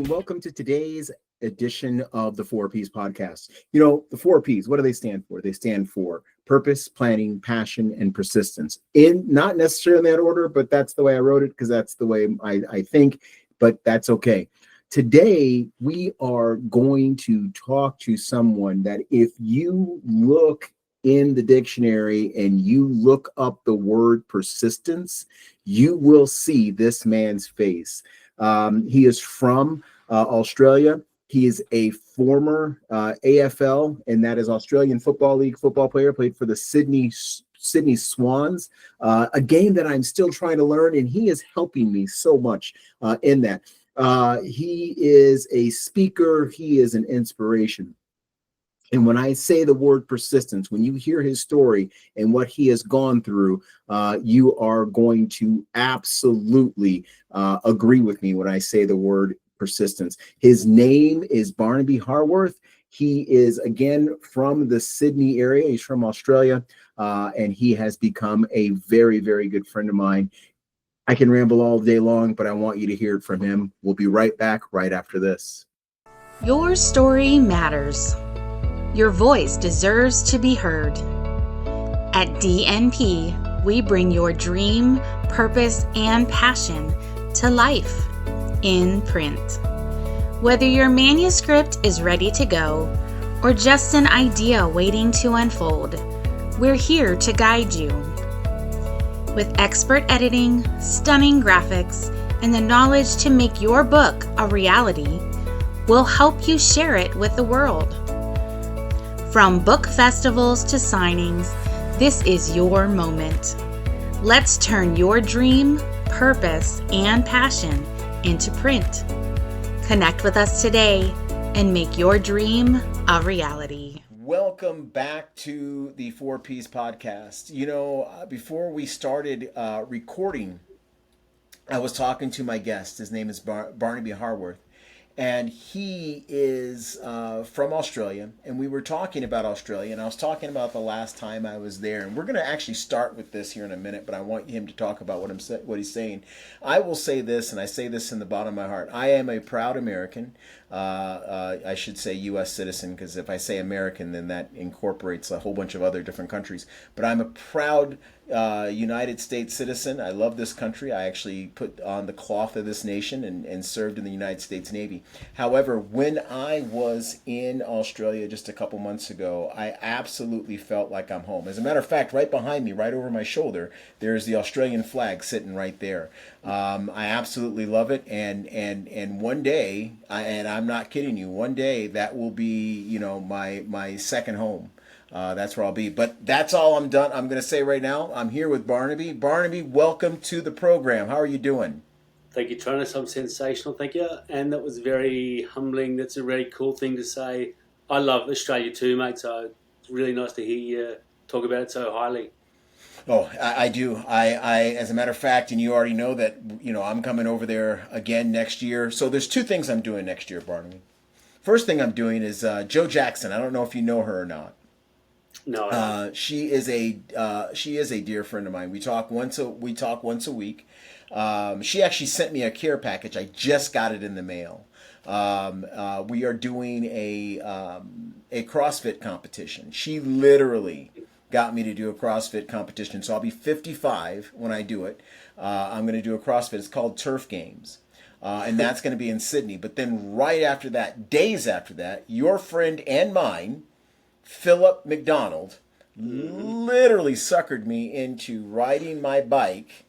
and welcome to today's edition of the 4Ps podcast. You know, the 4Ps, what do they stand for? They stand for purpose, planning, passion, and persistence. In not necessarily in that order, but that's the way I wrote it because that's the way I think, but that's okay. Today, we are going to talk to someone that if you look in the dictionary and you look up the word persistence, you will see this man's face. He is from Australia. He is a former AFL, and that is Australian Football League football player, played for the Sydney Swans, a game that I'm still trying to learn, and he is helping me so much in that. He is a speaker. He is an inspiration. And when I say the word persistence, when you hear his story and what he has gone through, you are going to absolutely agree with me when I say the word persistence. His name is Barnaby Howarth. He is, again, from the Sydney area. He's from Australia, and he has become a very, very good friend of mine. I can ramble all day long, but I want you to hear it from him. We'll be right back right after this. Your story matters. Your voice deserves to be heard. At DNP, we bring your dream, purpose, and passion to life in print. Whether your manuscript is ready to go or just an idea waiting to unfold, we're here to guide you. With expert editing, stunning graphics, and the knowledge to make your book a reality, we'll help you share it with the world. From book festivals to signings, this is your moment. Let's turn your dream, purpose, and passion into print. Connect with us today and make your dream a reality. Welcome back to the 4Ps podcast. You know, before we started recording, I was talking to my guest. His name is Barnaby Howarth. And he is from Australia, and we were talking about Australia, and I was talking about the last time I was there, and we're going to actually start with this here in a minute, but I want him to talk about what he's saying. I will say this, and I say this in the bottom of my heart. I am a proud American. I should say U.S. citizen, because if I say American, then that incorporates a whole bunch of other different countries. But I'm a proud United States citizen. I love this country. I actually put on the cloth of this nation and served in the United States Navy. However, when I was in Australia just a couple months ago, I absolutely felt like I'm home. As a matter of fact, right behind me, right over my shoulder, there's the Australian flag sitting right there. I absolutely love it, and one day, and I'm not kidding you, one day that will be, you know, my second home. That's where I'll be. But that's all I'm done. I'm going to say right now, I'm here with Barnaby. Barnaby, welcome to the program. How are you doing? Thank you, Trunnis. I'm sensational. Thank you. And that was very humbling. That's a very cool thing to say. I love Australia too, mate. So it's really nice to hear you talk about it so highly. Oh, I do. I, as a matter of fact, and you already know that, you know, I'm coming over there again next year. So there's two things I'm doing next year, Barnaby. First thing I'm doing is Joe Jackson. I don't know if you know her or not. No, she is a dear friend of mine. We talk once a week. She actually sent me a care package. I just got it in the mail. We are doing a CrossFit competition. She literally got me to do a CrossFit competition. So I'll be 55 when I do it. I'm going to do a CrossFit. It's called Turf Games. And that's going to be in Sydney. But then right after that, days after that, your friend and mine, Philip McDonald, literally suckered me into riding my bike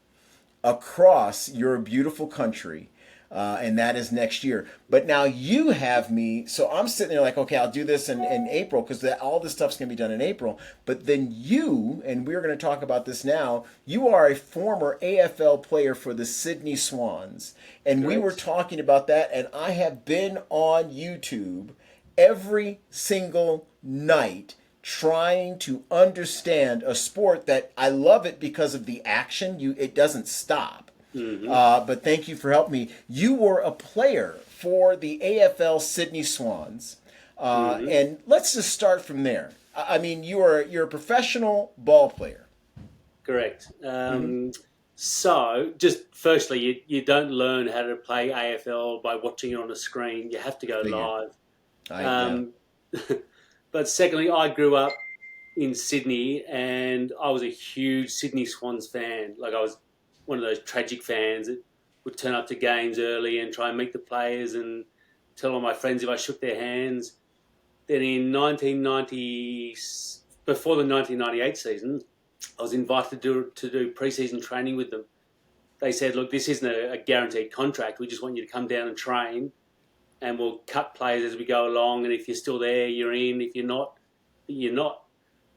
across your beautiful country, and that is next year. But now you have me, so I'm sitting there like, okay, I'll do this in April, because all this stuff's going to be done in April. But then you, and we're going to talk about this now, you are a former AFL player for the Sydney Swans. And Correct. We were talking about that, and I have been on YouTube every single night trying to understand a sport that I love it because of the action. It doesn't stop. But thank you for helping me. You were a player for the AFL Sydney Swans, and let's just start from there. I mean, you're a professional ball player. correct. So, just firstly, you don't learn how to play AFL by watching it on a screen. You have to go Figure. live. Yeah. But secondly, I grew up in Sydney, and I was a huge Sydney Swans fan. Like, I was one of those tragic fans that would turn up to games early and try and meet the players and tell all my friends if I shook their hands. Then in 1990, before the 1998 season, I was invited to do pre-season training with them. They said, look, this isn't a guaranteed contract. We just want you to come down and train, and we'll cut players as we go along. And if you're still there, you're in. If you're not, you're not.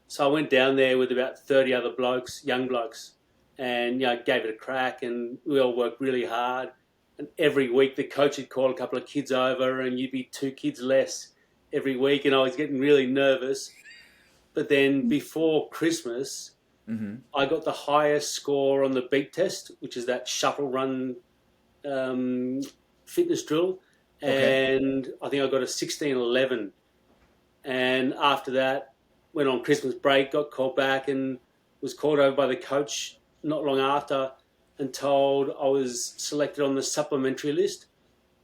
So I went down there with about 30 other blokes, young blokes, and gave it a crack. And we all worked really hard. And every week the coach would call a couple of kids over, and you'd be 2 kids less every week. And I was getting really nervous. But then before Christmas, I got the highest score on the beat test, which is that shuttle run fitness drill. Okay. And I think I got a 16:11. And after that, went on Christmas break, got called back, and was called over by the coach not long after and told I was selected on the supplementary list.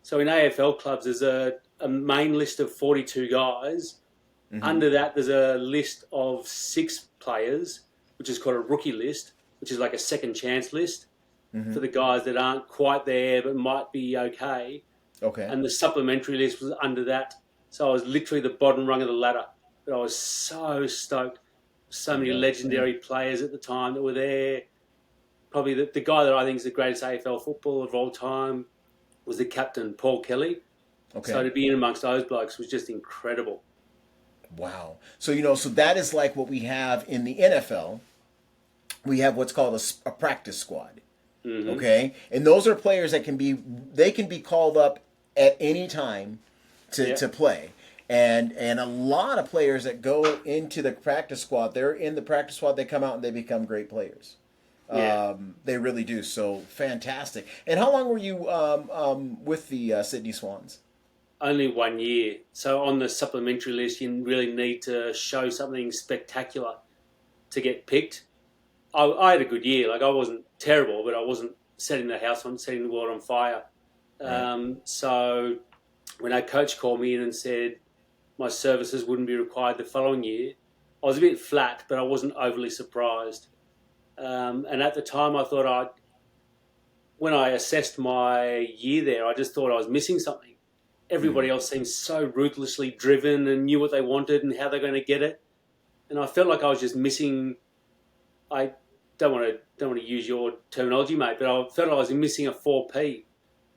So in AFL clubs, there's a main list of 42 guys. Under that, there's a list of 6 players, which is called a rookie list, which is like a second chance list for the guys that aren't quite there but might be okay. Okay. And the supplementary list was under that. So I was literally the bottom rung of the ladder. But I was so stoked. So many legendary players at the time that were there. Probably the guy that I think is the greatest AFL footballer of all time was the captain, Paul Kelly. Okay. So to be in amongst those blokes was just incredible. Wow. So, so that is like what we have in the NFL. We have what's called a practice squad. Okay. And those are players that can be called up at any time to play. And a lot of players that go into the practice squad, they're in the practice squad, they come out and they become great players. Yeah. They really do. So fantastic. And how long were you with the Sydney Swans? Only 1 year. So on the supplementary list, you really need to show something spectacular to get picked. I had a good year. Like, I wasn't terrible, but I wasn't setting the world on fire. Right. So when our coach called me in and said my services wouldn't be required the following year, I was a bit flat, but I wasn't overly surprised. And at the time, I thought when I assessed my year there, I just thought I was missing something. Everybody else seemed so ruthlessly driven and knew what they wanted and how they're going to get it. And I felt like I was just missing. I don't want to use your terminology, mate, but I felt like I was missing a 4P.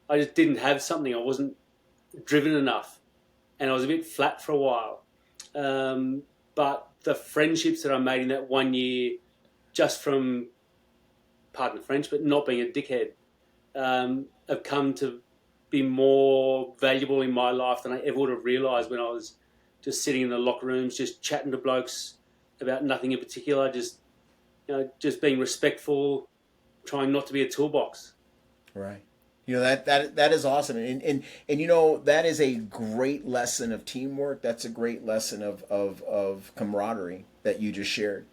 I just didn't have something. I wasn't driven enough, and I was a bit flat for a while. But the friendships that I made in that 1 year, just from, pardon the French, but not being a dickhead, have come to be more valuable in my life than I ever would have realised when I was just sitting in the locker rooms, just chatting to blokes about nothing in particular, just being respectful, trying not to be a toolbox. Right. That is awesome, and that is a great lesson of teamwork. That's a great lesson of camaraderie that you just shared.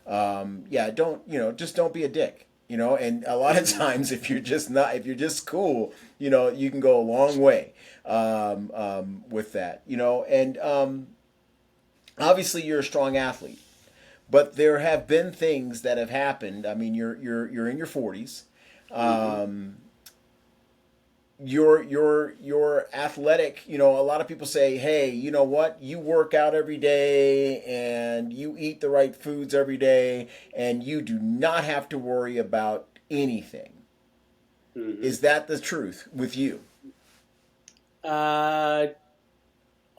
Don't be a dick. And a lot of times if you're just cool, you can go a long way with that. And obviously you're a strong athlete, but there have been things that have happened. I mean, you're in your 40s. You're athletic. A lot of people say, hey, you know what? You work out every day and you eat the right foods every day and you do not have to worry about anything. Is that the truth with you? I'm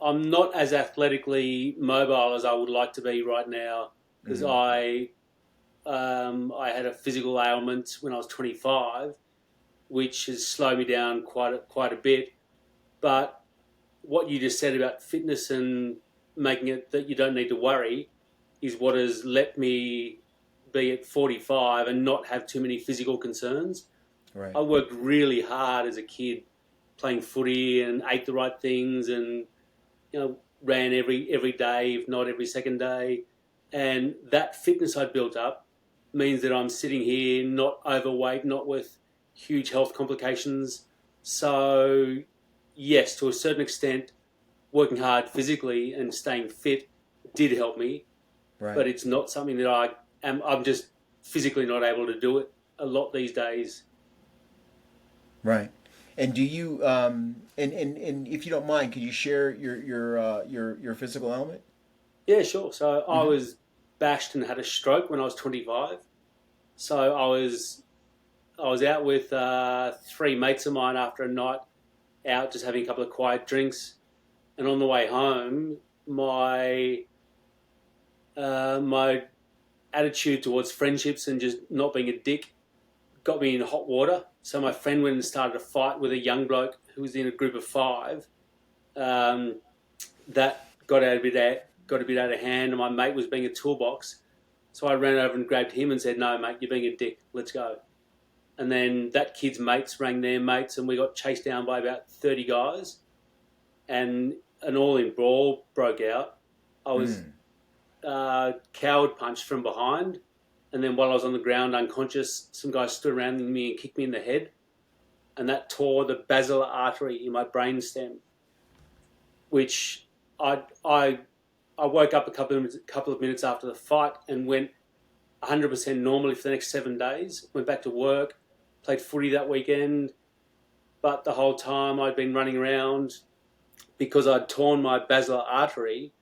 not as athletically mobile as I would like to be right now because I had a physical ailment when I was 25, which has slowed me down quite a bit. But what you just said about fitness and making it that you don't need to worry is what has let me be at 45 and not have too many physical concerns. Right. I worked really hard as a kid playing footy and ate the right things and ran every day, if not every second day. And that fitness I built up means that I'm sitting here not overweight, not with huge health complications. So, yes, to a certain extent, working hard physically and staying fit did help me, Right. but it's not something that I'm just physically not able to do it a lot these days. Right. And do you and if you don't mind, could you share your physical element? Yeah, sure. So I was bashed and had a stroke when I was 25. So I was out with 3 mates of mine after a night out, just having a couple of quiet drinks, and on the way home, my attitude towards friendships and just not being a dick got me in hot water. So my friend went and started a fight with a young bloke who was in a group of 5. That got a bit out of hand, and my mate was being a toolbox. So I ran over and grabbed him and said, "No, mate, you're being a dick. Let's go." And then that kid's mates rang their mates, and we got chased down by about 30 guys, and an all-in brawl broke out. I was coward punched from behind, and then while I was on the ground unconscious, some guys stood around me and kicked me in the head, and that tore the basilar artery in my brainstem, which I woke up a couple of minutes after the fight and went 100% normally for the next 7 days. Went back to work, played footy that weekend, but the whole time I'd been running around because I'd torn my basilar artery.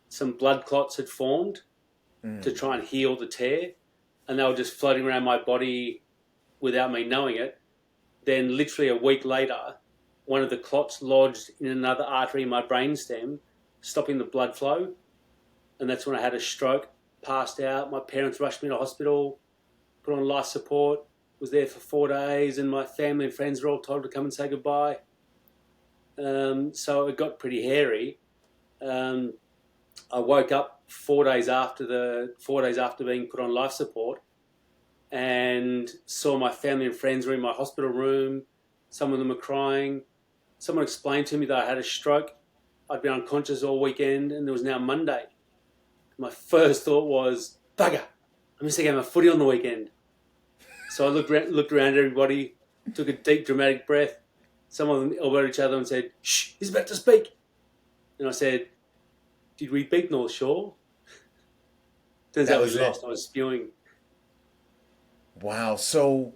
Some blood clots had formed to try and heal the tear, and they were just floating around my body without me knowing it. Then literally a week later, one of the clots lodged in another artery in my brainstem, stopping the blood flow, and that's when I had a stroke, passed out. My parents rushed me to hospital, put on life support, was there for 4 days, and my family and friends were all told to come and say goodbye. So it got pretty hairy. I woke up 4 days after being put on life support, and saw my family and friends were in my hospital room. Some of them were crying. Someone explained to me that I had a stroke. I'd been unconscious all weekend, and it was now Monday. My first thought was, bugger, I'm missing out on footy on the weekend. So I looked around at everybody, took a deep, dramatic breath. Some of them elbowed each other and said, "Shh, he's about to speak." And I said, "Did we beat North Shore?" Turns out we lost. I was spewing. Wow. So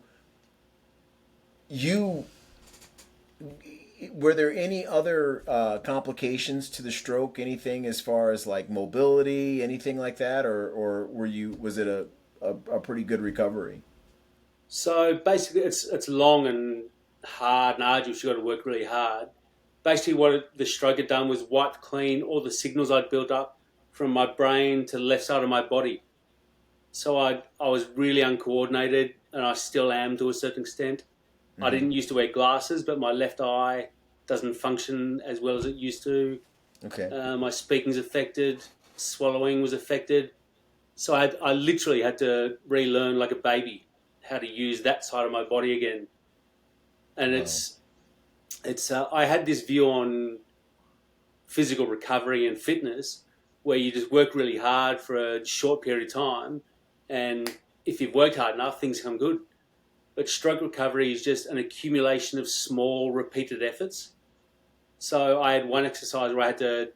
were there any other complications to the stroke? Anything as far as like mobility, anything like that, or was it a pretty good recovery? So basically, it's long and hard and arduous. You've got to work really hard. Basically, what the stroke had done was wiped clean all the signals I'd built up from my brain to the left side of my body. So I was really uncoordinated, and I still am to a certain extent. Mm-hmm. I didn't used to wear glasses, but my left eye doesn't function as well as it used to. Okay. My speaking's affected, swallowing was affected. So I literally had to relearn like a baby how to use that side of my body again. And wow. I had this view on physical recovery and fitness where you just work really hard for a short period of time, and if you've worked hard enough, things come good. But stroke recovery is just an accumulation of small, repeated efforts. So I had one exercise where I had to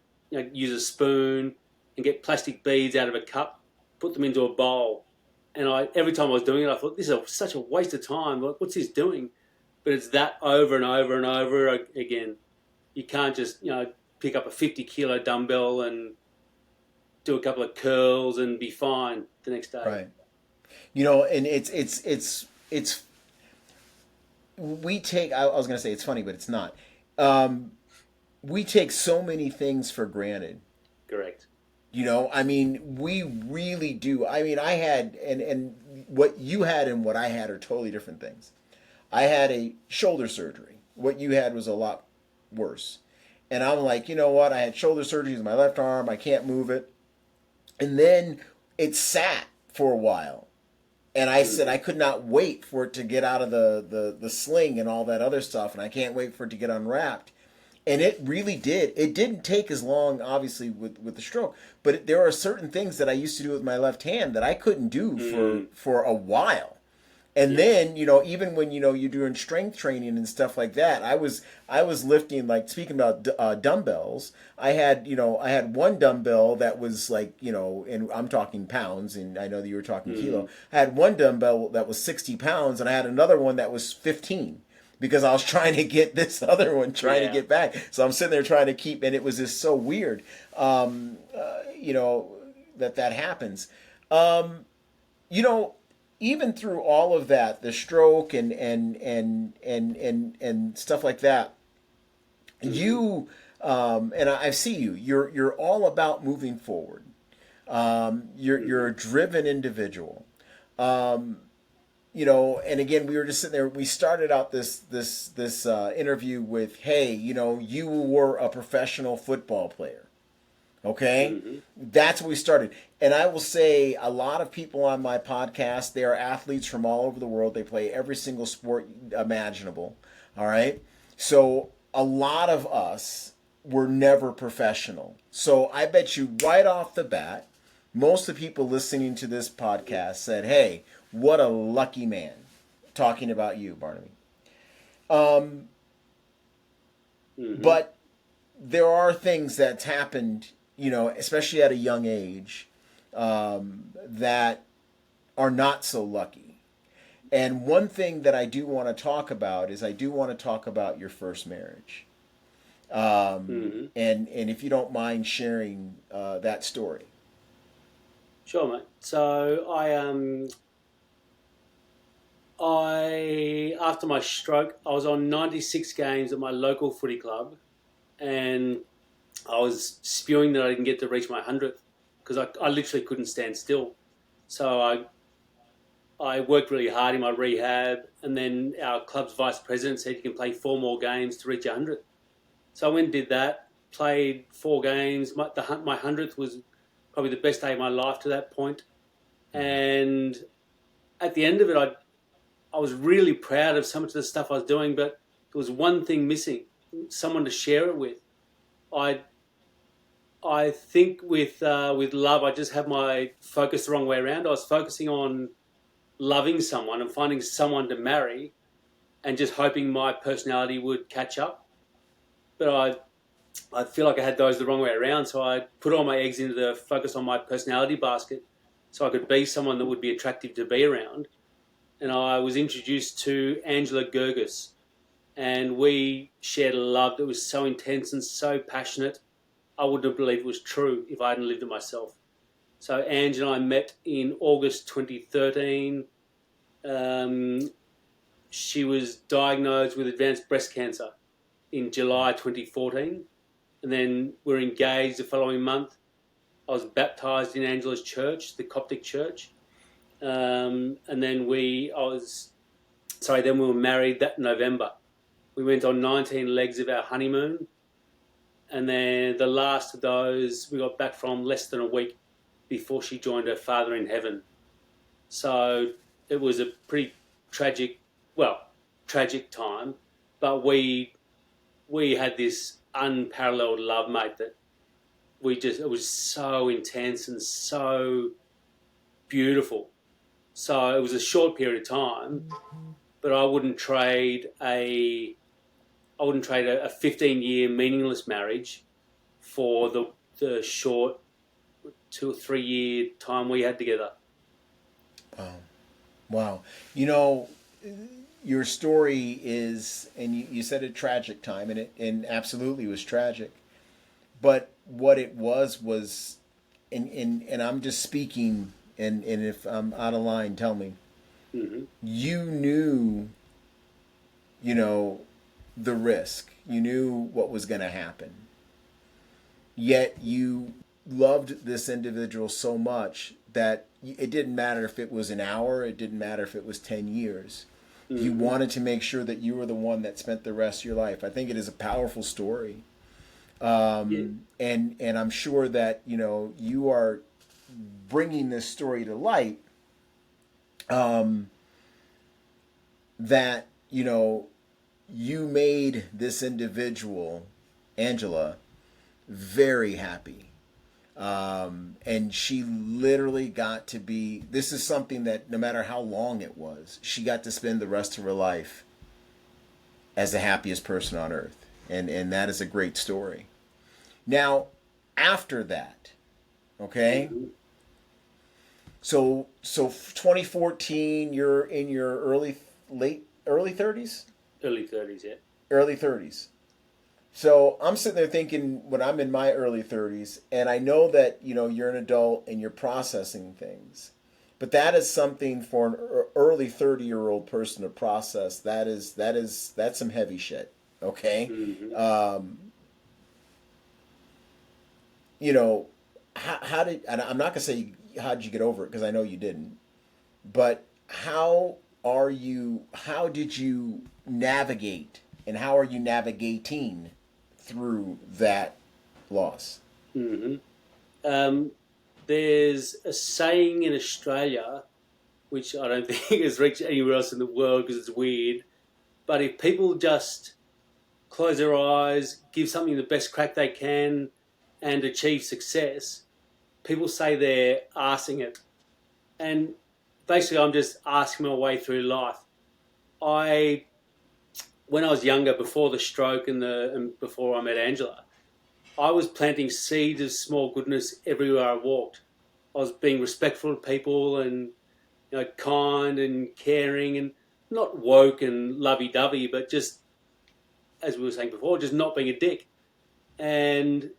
use a spoon and get plastic beads out of a cup, put them into a bowl. And every time I was doing it, I thought, this is such a waste of time. What's this doing? But it's that over and over and over again. You can't just pick up a 50-kilo dumbbell and do a couple of curls and be fine the next day. Right. And it's we take. I was going to say it's funny, but it's not. We take so many things for granted. Correct. We really do. I had, and what you had and what I had are totally different things. I had a shoulder surgery. What you had was a lot worse. And I'm like, you know what? I had shoulder surgery with my left arm. I can't move it. And then it sat for a while. And I said I could not wait for it to get out of the sling and all that other stuff. And I can't wait for it to get unwrapped. And it really did. It didn't take as long, obviously, with the stroke. But there are certain things that I used to do with my left hand that I couldn't do for a while. And then, even when you're doing strength training and stuff like that, I was lifting, like, speaking about dumbbells. I had one dumbbell that was like, and I'm talking pounds, and I know that you were talking kilo. I had one dumbbell that was 60 pounds, and I had another one that was 15. Because I was trying to get this other one, trying to get back. So I'm sitting there trying to keep, and it was just so weird, that happens. Even through all of that, the stroke and stuff like that, you and I see you. You're all about moving forward. You're a driven individual. And again, we were just sitting there. We started out this interview with, hey, you were a professional football player. Okay? That's what we started. And I will say, a lot of people on my podcast, they are athletes from all over the world. They play every single sport imaginable. All right? So a lot of us were never professional. So I bet you right off the bat, most of the people listening to this podcast said, hey, what a lucky man. Talking about you, Barnaby. But there are things that's happened, especially at a young age, that are not so lucky. And one thing that I do want to talk about is I do want to talk about your first marriage. And if you don't mind sharing that story. Sure, mate. So after my stroke, I was on 96 games at my local footy club, and I was spewing that I didn't get to reach my 100th because I literally couldn't stand still. So I worked really hard in my rehab, and then our club's vice president said you can play 4 more games to reach your 100th. So I went and did that, played 4 games. My 100th was probably the best day of my life to that point. And at the end of it, I was really proud of so much of the stuff I was doing, but there was one thing missing, someone to share it with. I think with love, I just had my focus the wrong way around. I was focusing on loving someone and finding someone to marry and just hoping my personality would catch up. But I feel like I had those the wrong way around, so I put all my eggs into the focus on my personality basket so I could be someone that would be attractive to be around. And I was introduced to Angela Gergis, and we shared a love that was so intense and so passionate, I wouldn't have believed it was true if I hadn't lived it myself. So Ange and I met in August 2013. She was diagnosed with advanced breast cancer in July 2014, and then we were engaged the following month. I was baptised in Angela's church, the Coptic church. And then we were married that November. We went on 19 legs of our honeymoon, and then the last of those we got back from less than a week before she joined her Father in heaven. So it was a pretty tragic time, but we had this unparalleled love, mate, that it was so intense and so beautiful. So it was a short period of time, but I wouldn't trade a 15-year meaningless marriage for the short 2 or 3 year time we had together. Wow. Your story is, and you said a tragic time, and it absolutely was tragic. But what it was, and I'm just speaking. And if I'm out of line, tell me. You knew, the risk. You knew what was going to happen. Yet you loved this individual so much that it didn't matter if it was an hour. It didn't matter if it was 10 years. You wanted to make sure that you were the one that spent the rest of your life. I think it is a powerful story. And I'm sure that, you are bringing this story to light, that you made this individual Angela, very happy. And she literally got to be, this is something that no matter how long it was, she got to spend the rest of her life as the happiest person on earth. And that is a great story. Now, after that, okay? So 2014, you're in your early 30s? Early 30s, yeah. Early 30s. So I'm sitting there thinking when I'm in my early 30s, and I know that, you're an adult and you're processing things. But that is something for an early 30-year-old person to process. That's some heavy shit. Okay? Mm-hmm. How did, and I'm not going to say how did you get over it, because I know you didn't, but how did you navigate, and how are you navigating through that loss? Mm-hmm. There's a saying in Australia, which I don't think has reached anywhere else in the world because it's weird, but if people just close their eyes, give something the best crack they can, and achieve success, people say they're arsing it. And basically I'm just asking my way through life. When I was younger, before the stroke and before I met Angela, I was planting seeds of small goodness everywhere I walked. I was being respectful of people and kind and caring and not woke and lovey-dovey, but just, as we were saying before, just not being a dick. And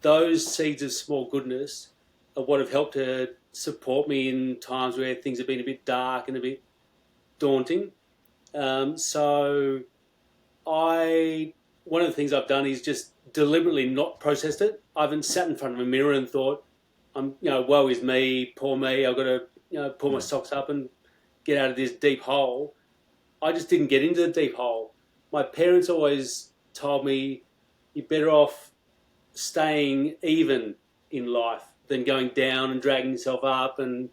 those seeds of small goodness are what have helped to support me in times where things have been a bit dark and a bit daunting. So one of the things I've done is just deliberately not processed it. I haven't sat in front of a mirror and thought, woe is me, poor me, I've got to, pull my socks up and get out of this deep hole. I just didn't get into the deep hole. My parents always told me, you're better off staying even in life than going down and dragging yourself up, and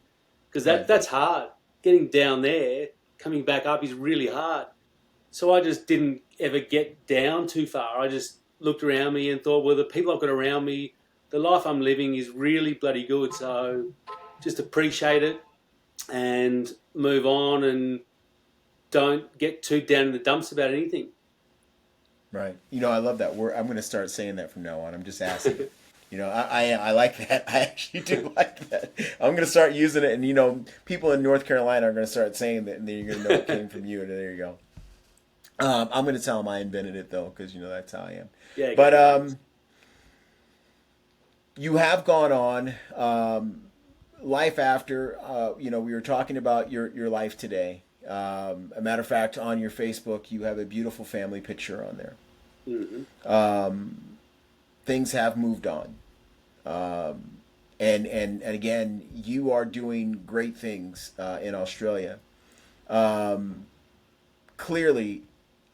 because that's hard. Getting down there, coming back up is really hard. So I just didn't ever get down too far. I just looked around me and thought, well, the people I've got around me, the life I'm living is really bloody good. So just appreciate it and move on and don't get too down in the dumps about anything. Right. I love that word. I'm going to start saying that from now on. I'm just asking. I like that. I actually do like that. I'm going to start using it, and people in North Carolina are going to start saying that, and then you're going to know it came from you, and there you go. I'm going to tell them I invented it, though, because that's how I am. Yeah. But you have gone on life after. We were talking about your life today. A matter of fact, on your Facebook, you have a beautiful family picture on there. Mm-hmm. Things have moved on. And again, you are doing great things in Australia. Clearly,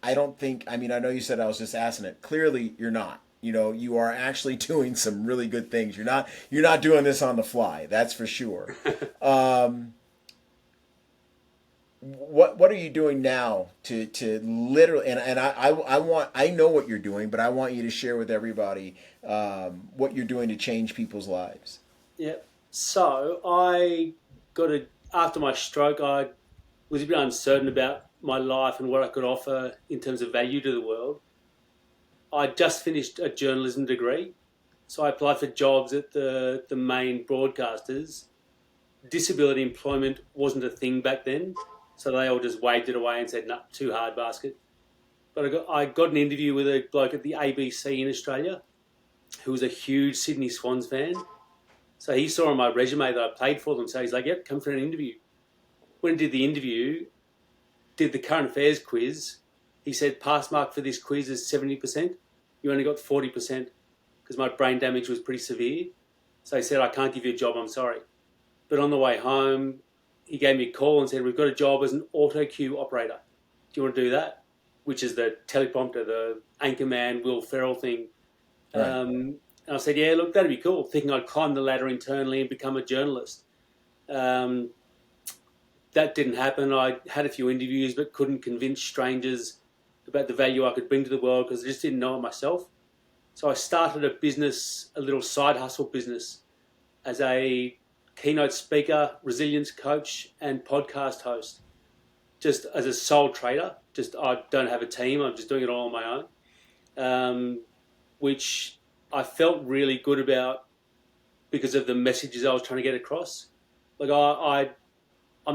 I know you said I was just asking it. Clearly, you're not. You are actually doing some really good things. You're not doing this on the fly. That's for sure. What are you doing now to literally, and I know what you're doing, but I want you to share with everybody what you're doing to change people's lives. Yeah. So after my stroke, I was a bit uncertain about my life and what I could offer in terms of value to the world. I just finished a journalism degree, so I applied for jobs at the main broadcasters. Disability employment wasn't a thing back then, so they all just waved it away and said, "No, too hard, basket." But I got an interview with a bloke at the ABC in Australia who was a huge Sydney Swans fan. So he saw on my resume that I played for them, so he's like, "Yep, come for an interview." When I did the interview, did the current affairs quiz, he said, pass mark for this quiz is 70%. You only got 40% because my brain damage was pretty severe. So he said, I can't give you a job, I'm sorry. But on the way home, he gave me a call and said, we've got a job as an auto cue operator. Do you want to do that? Which is the teleprompter, the Anchorman, Will Ferrell thing. Right. And I said, yeah, look, that'd be cool, thinking I'd climb the ladder internally and become a journalist. That didn't happen. I had a few interviews but couldn't convince strangers about the value I could bring to the world because I just didn't know it myself. So I started a business, a little side hustle business, as a keynote speaker, resilience coach, and podcast host, just as a sole trader. Just I don't have a team. I'm just doing it all on my own, which I felt really good about because of the messages I was trying to get across. Like I'm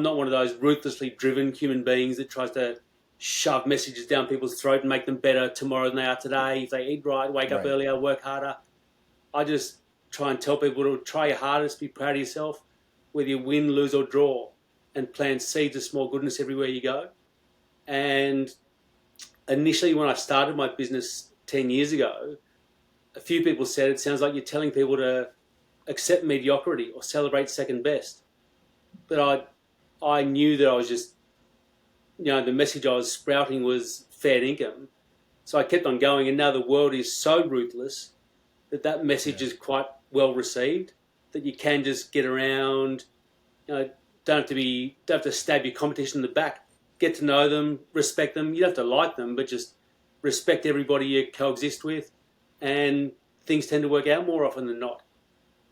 not one of those ruthlessly driven human beings that tries to shove messages down people's throat and make them better tomorrow than they are today. If they eat right, wake up earlier, work harder. I just try and tell people to try your hardest, be proud of yourself, whether you win, lose or draw, and plant seeds of small goodness everywhere you go. And initially when I started my business 10 years ago, a few people said, it sounds like you're telling people to accept mediocrity or celebrate second best. But I knew that I was just, the message I was sprouting was fair income. So I kept on going, and now the world is so ruthless that message is quite well received, that you can just get around, don't have to stab your competition in the back. Get to know them, respect them. You don't have to like them, but just respect everybody you coexist with, and things tend to work out more often than not.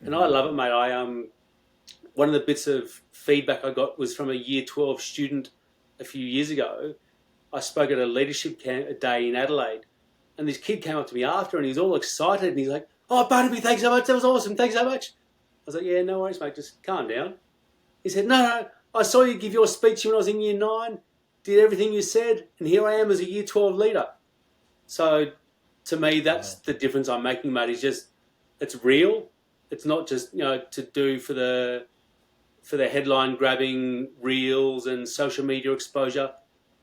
And I love it, mate. One of the bits of feedback I got was from a year 12 student a few years ago. I spoke at a leadership day in Adelaide, and this kid came up to me after, and he was all excited, and he's like, "Oh, Barnaby, thanks so much. That was awesome. Thanks so much." I was like, "Yeah, no worries, mate. Just calm down." He said, No, I saw you give your speech when I was in year 9, did everything you said, and here I am as a year 12 leader. So to me, that's the difference I'm making, mate. Is just, it's real. It's not just, to do for the headline grabbing reels and social media exposure.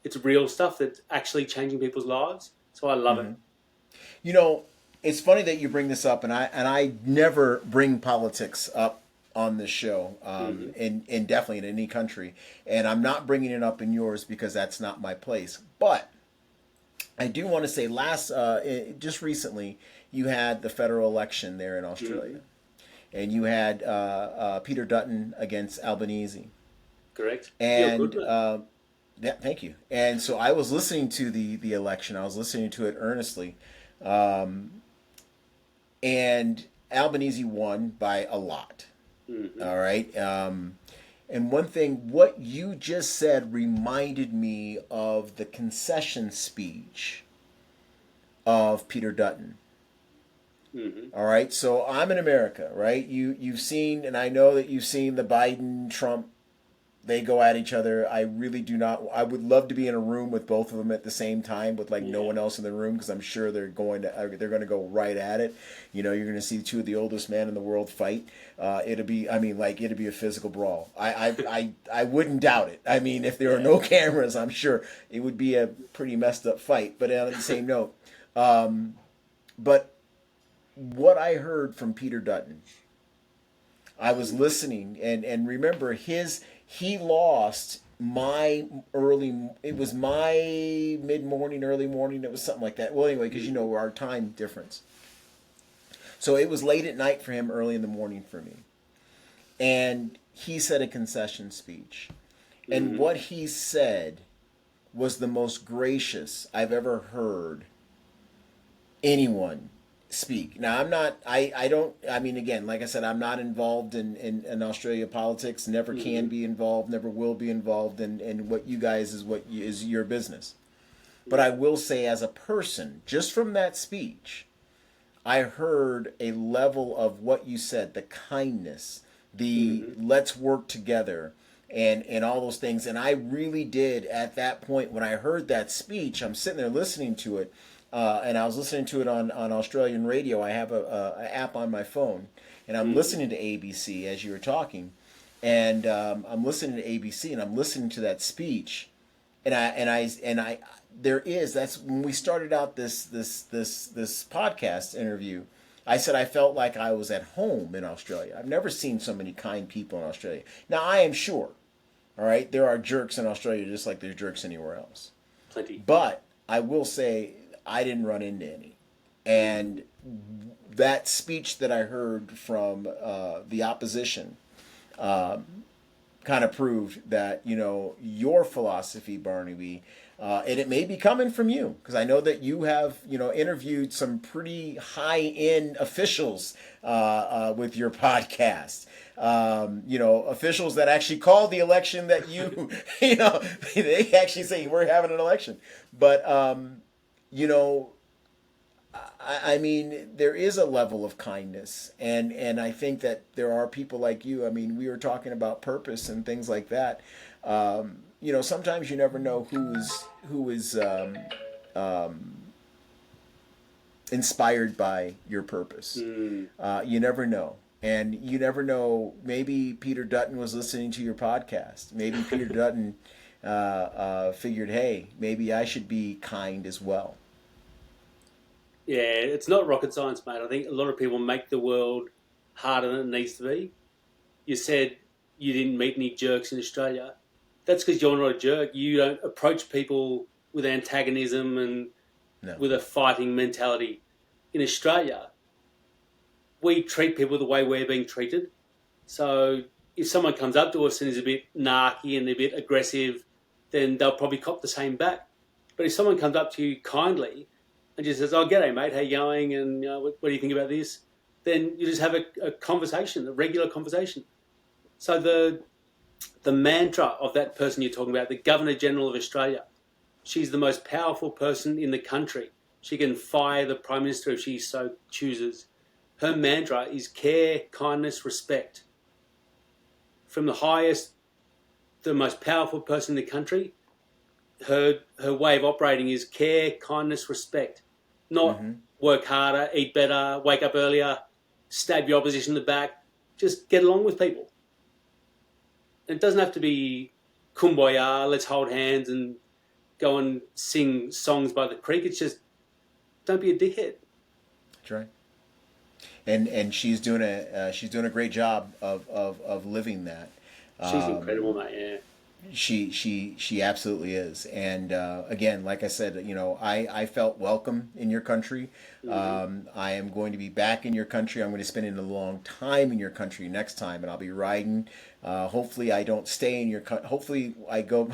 It's real stuff that's actually changing people's lives. So I love it. It's funny that you bring this up, and I never bring politics up on this show, and definitely in any country. And I'm not bringing it up in yours because that's not my place. But I do want to say, just recently, you had the federal election there in Australia. And you had Peter Dutton against Albanese. Correct. And yeah, thank you. And so I was listening to the election. I was listening to it earnestly. And Albanese won by a lot. All right. And one thing, what you just said reminded me of the concession speech of Peter Dutton. All right, so I'm in America, right? You've seen, and I know that you've seen the Biden Trump. They go at each other. I really do not. I would love to be in a room with both of them at the same time, with no one else in the room, because I'm sure they're going to go right at it. You're going to see two of the oldest men in the world fight. It'll be a physical brawl. I wouldn't doubt it. I mean, if there were no cameras, I'm sure it would be a pretty messed up fight. But on the same note, but what I heard from Peter Dutton, I was listening, and remember he lost my mid-morning, early morning, it was something like that. Well, anyway, because our time difference. So it was late at night for him, early in the morning for me. And he said a concession speech. And what he said was the most gracious I've ever heard anyone speak. Now, again, like I said, I'm not involved in Australia politics, never can be involved, never will be involved in what you guys is your business. But I will say, as a person, just from that speech, I heard a level of what you said, the kindness, the let's work together, and all those things. And I really did, at that point, when I heard that speech, I'm sitting there listening to it, and I was listening to it on Australian radio. I have a app on my phone, and I'm listening to ABC as you were talking, and I'm listening to ABC, and I'm listening to that speech, that's when we started out this podcast interview. I said I felt like I was at home in Australia. I've never seen so many kind people in Australia. Now, I am sure, all right, there are jerks in Australia just like there's jerks anywhere else. Plenty. But I will say I didn't run into any. And that speech that I heard from the opposition kind of proved that, your philosophy, Barnaby, And it may be coming from you, because I know that you have, interviewed some pretty high-end officials with your podcast. Officials that actually called the election that you, they actually say we're having an election. But, I mean, there is a level of kindness, and I think that there are people like you. I mean, we were talking about purpose and things like that. Sometimes you never know who is inspired by your purpose. You never know. And you never know, maybe Peter Dutton was listening to your podcast. Maybe Peter Dutton figured, hey, maybe I should be kind as well. Yeah, it's not rocket science, mate. I think a lot of people make the world harder than it needs to be. You said you didn't meet any jerks in Australia. That's because you're not a jerk. You don't approach people with antagonism and with a fighting mentality. In Australia, we treat people the way we're being treated. So if someone comes up to us and is a bit narky and a bit aggressive, then they'll probably cop the same back. But if someone comes up to you kindly and just says, "Oh, g'day, mate, how you going? And what do you think about this?" Then you just have a conversation, a regular conversation. So the mantra of that person you're talking about, the Governor-General of Australia, she's the most powerful person in the country. She can fire the Prime Minister if she so chooses. Her mantra is care, kindness, respect. From the highest, the most powerful person in the country, her way of operating is care, kindness, respect. Not work harder, eat better, wake up earlier, stab your opposition in the back. Just get along with people. It doesn't have to be kumbaya, let's hold hands and go and sing songs by the creek. It's just, don't be a dickhead. That's right. And she's doing a great job of living that. She's incredible, mate. Yeah. She absolutely is. And again, like I said, I felt welcome in your country. I am going to be back in your country. I'm going to spend a long time in your country next time, and I'll be riding. Hopefully, I don't stay in your country. Hopefully, I go.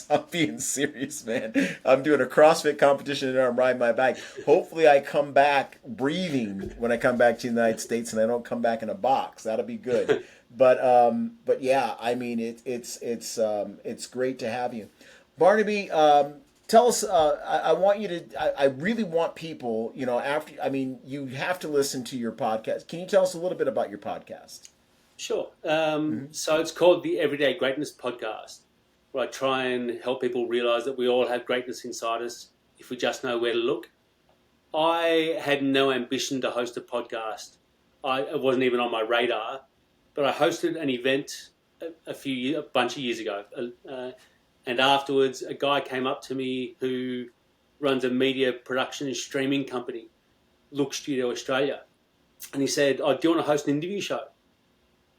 I'm being serious, man. I'm doing a CrossFit competition and I'm riding my bike. Hopefully I come back breathing when I come back to the United States and I don't come back in a box. That'll be good. But yeah, I mean, it's great to have you. Barnaby, tell us, I want you to, I really want people, you have to listen to your podcast. Can you tell us a little bit about your podcast? Sure. So it's called the Everyday Greatness Podcast, where I try and help people realise that we all have greatness inside us if we just know where to look. I had no ambition to host a podcast. It wasn't even on my radar, but I hosted an event a bunch of years ago. And afterwards, a guy came up to me who runs a media production and streaming company, Look Studio Australia. And he said, "Oh, do you want to host an interview show?"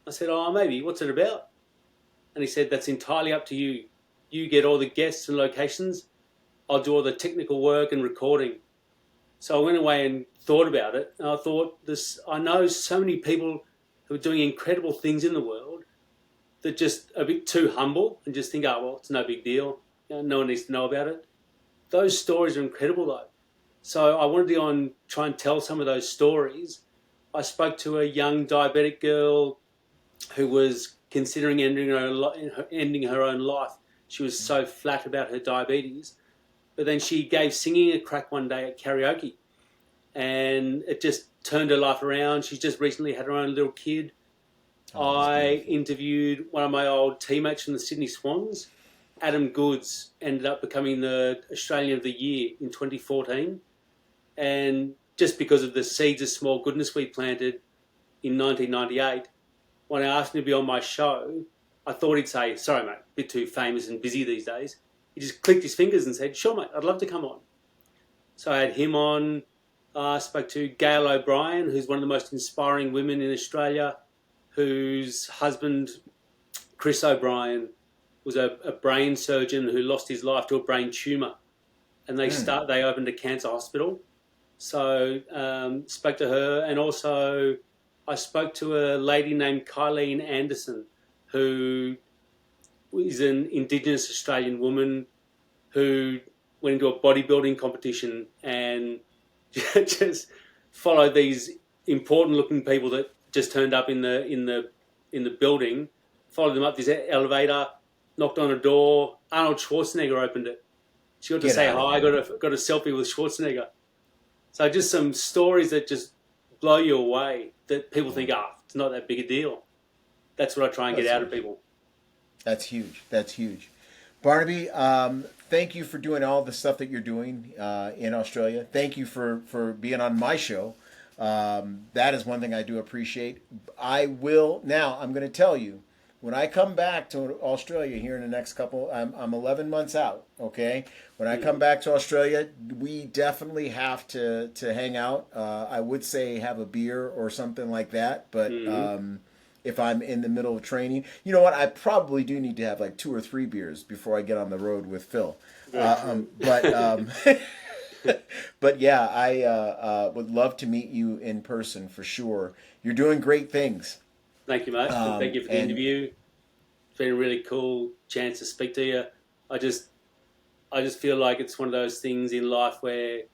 I said, "Oh, maybe. What's it about?" And he said, "That's entirely up to you. You get all the guests and locations. I'll do all the technical work and recording." So I went away and thought about it. And I thought, I know so many people who are doing incredible things in the world that just are a bit too humble and just think, "Oh, well, it's no big deal. No one needs to know about it." Those stories are incredible, though. So I wanted to go and try and tell some of those stories. I spoke to a young diabetic girl who was considering ending her own life. She was so flat about her diabetes. But then she gave singing a crack one day at karaoke. And it just turned her life around. She's just recently had her own little kid. I interviewed one of my old teammates from the Sydney Swans. Adam Goods ended up becoming the Australian of the Year in 2014. And just because of the seeds of small goodness we planted in 1998, when I asked him to be on my show, I thought he'd say, "Sorry, mate, a bit too famous and busy these days." He just clicked his fingers and said, "Sure, mate, I'd love to come on." So I had him on. I spoke to Gail O'Brien, who's one of the most inspiring women in Australia, whose husband, Chris O'Brien, was a brain surgeon who lost his life to a brain tumour. And they opened a cancer hospital. So spoke to her, and also I spoke to a lady named Kylene Anderson, who is an Indigenous Australian woman who went into a bodybuilding competition and just followed these important looking people that just turned up in the building, followed them up this elevator, knocked on a door. Arnold Schwarzenegger opened it. She got to say hi, got a selfie with Schwarzenegger. So just some stories that just blow you away, that people think, it's not that big a deal. That's what I try and get out of people. That's huge. That's huge. Barnaby, thank you for doing all the stuff that you're doing in Australia. Thank you for being on my show. That is one thing I do appreciate. I'm going to tell you, when I come back to Australia here in the next couple, I'm 11 months out, okay? When I come back to Australia, we definitely have to hang out. I would say have a beer or something like that, but if I'm in the middle of training, you know what? I probably do need to have like 2 or 3 beers before I get on the road with Phil. But yeah, I would love to meet you in person for sure. You're doing great things. Thank you, mate. Thank you for the interview. It's been a really cool chance to speak to you. I just feel like it's one of those things in life where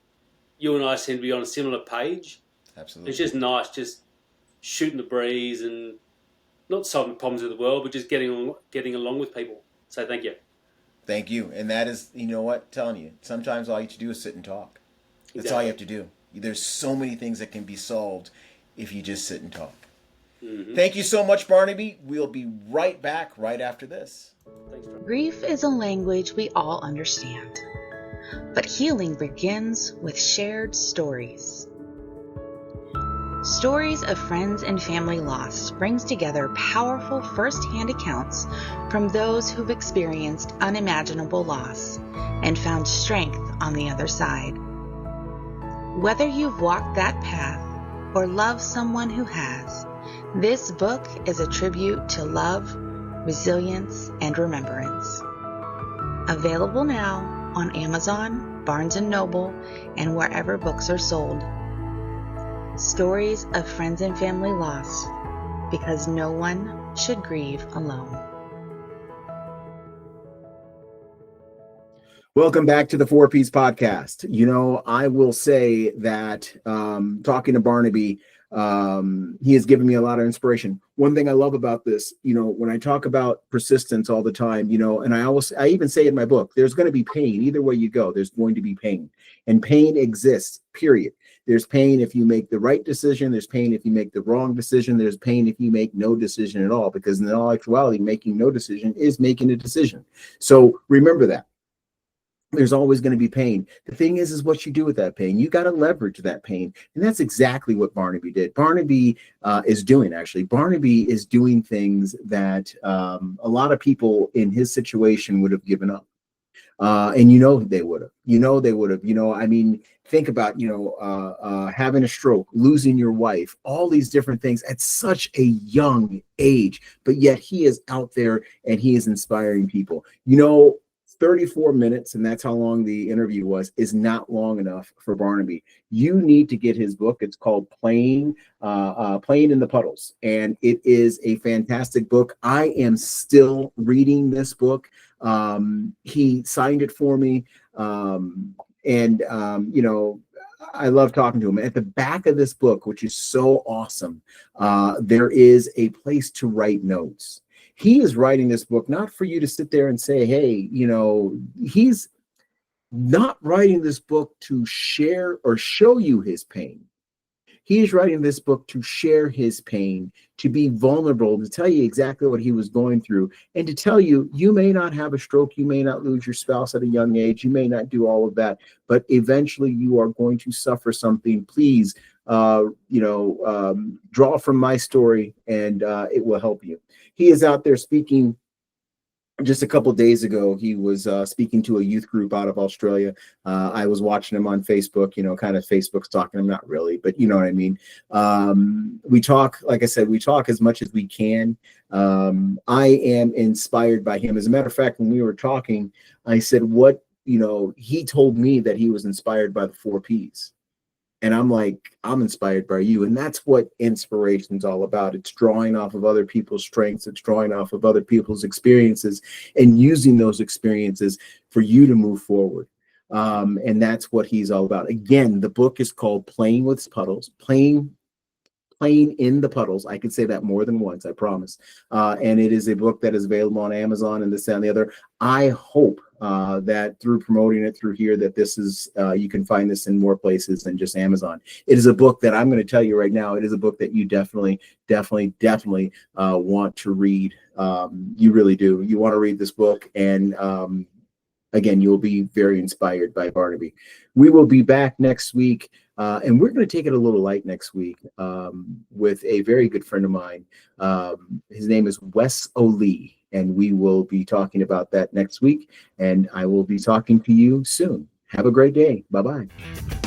you and I seem to be on a similar page. Absolutely. It's just nice, just shooting the breeze and not solving problems of the world, but just getting along with people. So thank you. Thank you. And that is, you know what, I'm telling you, sometimes all you have to do is sit and talk. That's all you have to do. There's so many things that can be solved if you just sit and talk. Mm-hmm. Thank you so much, Barnaby. We'll be right back right after this. Thanks, Grief is a language we all understand, but healing begins with shared stories. Stories of Friends and Family Loss brings together powerful first-hand accounts from those who've experienced unimaginable loss and found strength on the other side. Whether you've walked that path or love someone who has, this book is a tribute to love, resilience, and remembrance. Available now on Amazon, Barnes & Noble, and wherever books are sold. Stories of Friends and Family Loss, because no one should grieve alone. Welcome back to the 4Ps podcast. You know, I will say that talking to Barnaby, he has given me a lot of inspiration. One thing I love about this, you know, when I talk about persistence all the time, you know, and I even say in my book, there's going to be pain. Either way you go, there's going to be pain. And pain exists, period. There's pain if you make the right decision. There's pain if you make the wrong decision. There's pain if you make no decision at all, because in all actuality, making no decision is making a decision. So remember that. There's always going to be pain. The thing is what you do with that pain. You got to leverage that pain. And that's exactly what Barnaby did. Barnaby is doing things that a lot of people in his situation would have given up. And they would have. I mean, think about, having a stroke, losing your wife, all these different things at such a young age. But yet he is out there and he is inspiring people. 34 minutes, and that's how long the interview was, is not long enough for Barnaby. You need to get his book. It's called Playing in the Puddles, and it is a fantastic book. I am still reading this book. He signed it for me, and I love talking to him. At the back of this book, which is so awesome, there is a place to write notes. He is writing this book not for you to sit there and say, hey, he's not writing this book to share or show you his pain. He is writing this book to share his pain, to be vulnerable, to tell you exactly what he was going through, and to tell you, you may not have a stroke, you may not lose your spouse at a young age, you may not do all of that, but eventually you are going to suffer something. Please, draw from my story, and it will help you. He is out there speaking. Just a couple of days ago, he was speaking to a youth group out of Australia. I was watching him on Facebook, kind of Facebook's talking to him, not really, but you know what I mean. We talk, like I said, we talk as much as we can. I am inspired by him. As a matter of fact, when we were talking, I said, he told me that he was inspired by the 4Ps. And I'm like, I'm inspired by you. And that's what inspiration's all about. It's drawing off of other people's strengths. It's drawing off of other people's experiences and using those experiences for you to move forward. And that's what he's all about. Again, the book is called Playing with Puddles, playing in the puddles. I could say that more than once, I promise. And it is a book that is available on Amazon and this and the other. I hope that through promoting it through here, that this is, you can find this in more places than just Amazon. It is a book that I'm going to tell you right now, it is a book that you definitely want to read. You really do. You want to read this book, and again, you'll be very inspired by Barnaby. We will be back next week, and we're going to take it a little light next week with a very good friend of mine. His name is Wes O'Lee, and we will be talking about that next week, and I will be talking to you soon. Have a great day. Bye-bye.